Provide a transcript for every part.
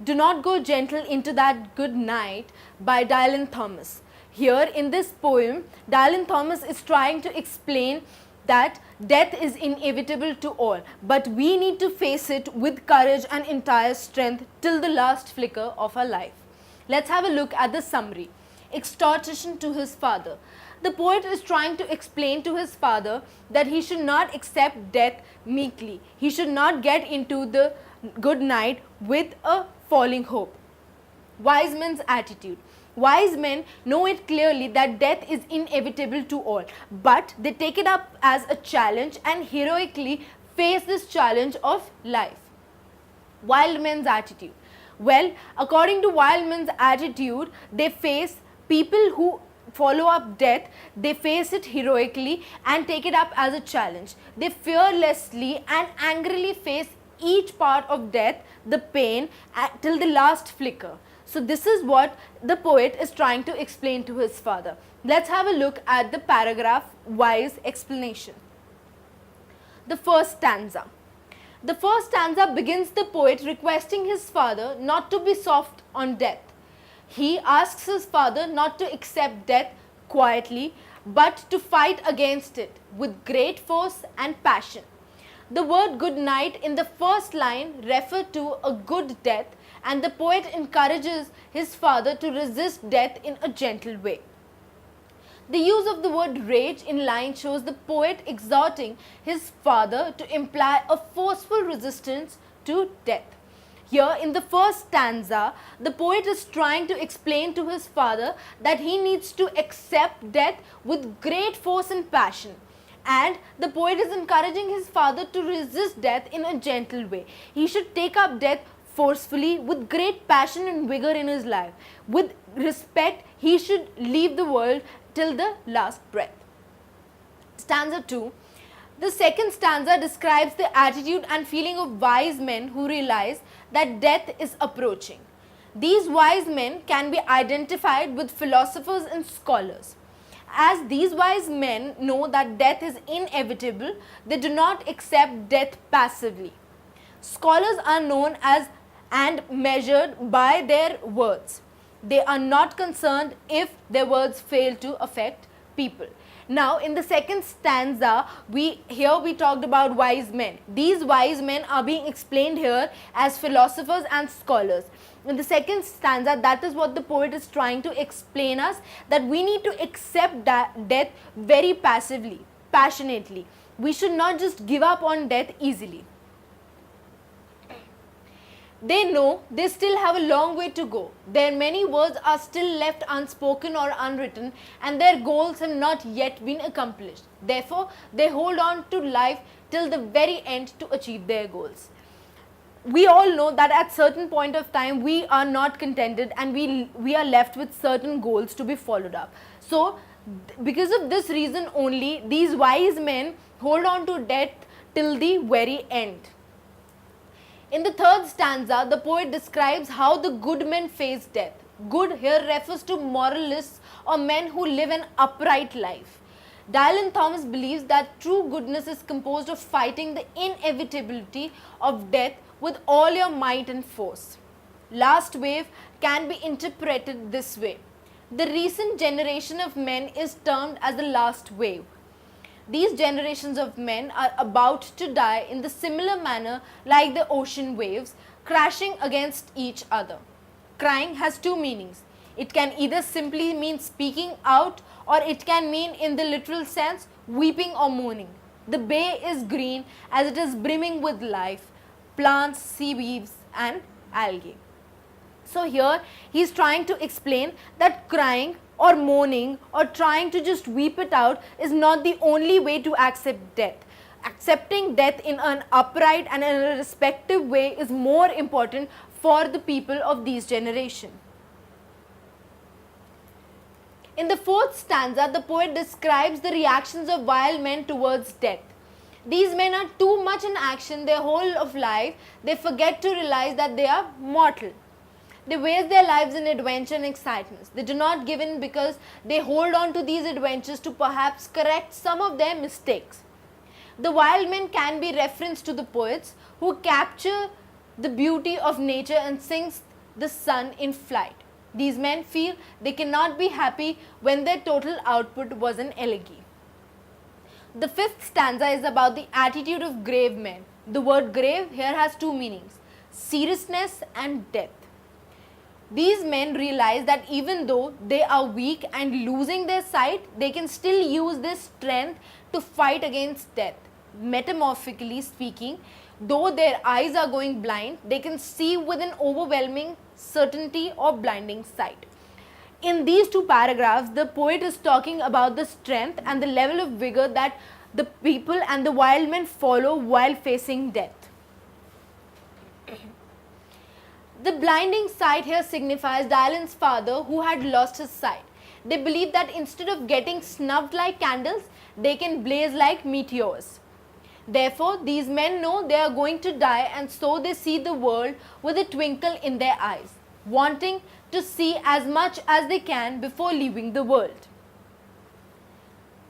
Do Not Go Gentle Into That Good Night by Dylan Thomas. Here in this poem, Dylan Thomas is trying to explain that death is inevitable to all, but we need to face it with courage and entire strength till the last flicker of our life. Let's have a look at the summary. Exhortation to his father. The poet is trying to explain to his father that he should not accept death meekly. He should not get into the good night with a falling hope. Wise men's attitude. Wise men know it clearly that death is inevitable to all, but they take it up as a challenge and heroically face this challenge of life. Wild men's attitude. Well, according to wild men's attitude, they face people who follow up death, they face it heroically and take it up as a challenge. They fearlessly and angrily face each part of death, the pain, till the last flicker. So this is what the poet is trying to explain to his father. Let's have a look at the paragraph wise explanation. The first stanza. The first stanza begins the poet requesting his father not to be soft on death. He asks his father not to accept death quietly, but to fight against it with great force and passion. The word good night in the first line refers to a good death, and the poet encourages his father to resist death in a gentle way. The use of the word rage in line shows the poet exhorting his father to imply a forceful resistance to death. Here in the first stanza, the poet is trying to explain to his father that he needs to accept death with great force and passion. And the poet is encouraging his father to resist death in a gentle way. He should take up death forcefully with great passion and vigor in his life. With respect, he should leave the world till the last breath. Stanza 2. The second stanza describes the attitude and feeling of wise men who realize that death is approaching. These wise men can be identified with philosophers and scholars. As these wise men know that death is inevitable, they do not accept death passively. Scholars are known as and measured by their words. They are not concerned if their words fail to affect people. Now in the second stanza, we talked about wise men. These wise men are being explained here as philosophers and scholars. In the second stanza, that is what the poet is trying to explain us, that we need to accept death very passively, passionately. We should not just give up on death easily. They know they still have a long way to go. Their many words are still left unspoken or unwritten, and their goals have not yet been accomplished. Therefore, they hold on to life till the very end to achieve their goals. We all know that at certain point of time we are not contented and we are left with certain goals to be followed up. So, because of this reason only, these wise men hold on to death till the very end. In the third stanza, the poet describes how the good men face death. Good here refers to moralists or men who live an upright life. Dylan Thomas believes that true goodness is composed of fighting the inevitability of death with all your might and force. Last wave can be interpreted this way. The recent generation of men is termed as the last wave. These generations of men are about to die in the similar manner like the ocean waves, crashing against each other. Crying has two meanings. It can either simply mean speaking out, or it can mean in the literal sense weeping or mourning. The bay is green as it is brimming with life, plants, seaweeds and algae. So here he is trying to explain that crying or mourning or trying to just weep it out is not the only way to accept death. Accepting death in an upright and in a respective way is more important for the people of these generation. In the fourth stanza, the poet describes the reactions of wild men towards death. These men are too much in action their whole of life, they forget to realize that they are mortal. They waste their lives in adventure and excitements. They do not give in because they hold on to these adventures to perhaps correct some of their mistakes. The wild men can be referenced to the poets who capture the beauty of nature and sings the sun in flight. These men feel they cannot be happy when their total output was an elegy. The fifth stanza is about the attitude of grave men. The word grave here has two meanings: seriousness and death. These men realize that even though they are weak and losing their sight, they can still use their strength to fight against death. Metamorphically speaking, though their eyes are going blind, they can see with an overwhelming certainty or blinding sight. In these two paragraphs, the poet is talking about the strength and the level of vigor that the people and the wild men follow while facing death. The blinding sight here signifies Dylan's father, who had lost his sight. They believe that instead of getting snuffed like candles, they can blaze like meteors. Therefore, these men know they are going to die, and so they see the world with a twinkle in their eyes, wanting to see as much as they can before leaving the world.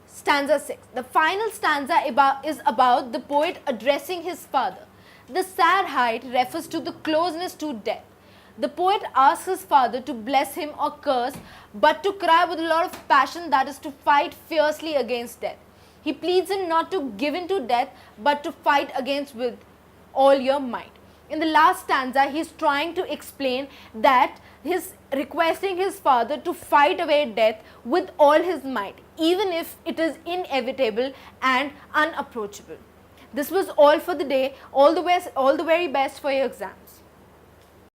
Stanza 6. The final stanza is about the poet addressing his father. The sad height refers to the closeness to death. The poet asks his father to bless him or curse, but to cry with a lot of passion, that is to fight fiercely against death. He pleads him not to give in to death, but to fight against with all your might. In the last stanza, he is trying to explain that he is requesting his father to fight away death with all his might, even if it is inevitable and unapproachable. This was all for the day. All the very best for your exams.